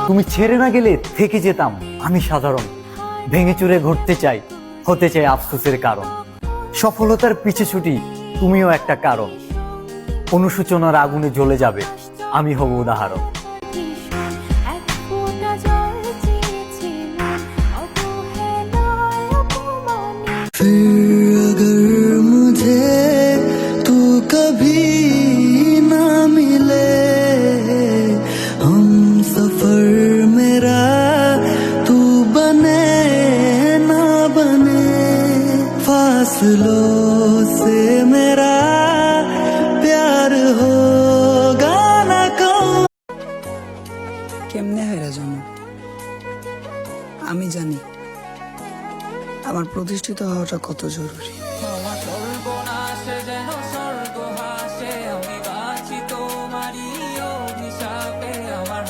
তুমি ছেড়ে না গেলে থেকে যেতাম আমি সাধারণ, ভেঙে চুরে ঘুরতে চাই, হতে চাই আফসোসের কারণ। সফলতার পিছে ছুটি তুমিও একটা কারণ, অনুশোচনার আগুনে জ্বলে যাবে আমি হব উদাহরণ। फिर अगर मुझे तू कभी ना मिले, हम सफर मेरा तू बने ना बने, फासलों से मेरा प्यार होगा ना कम। কেমনে হায়রা জানো, আমি জানি আমার প্রতিষ্ঠিত হওয়াটা কত জরুরি।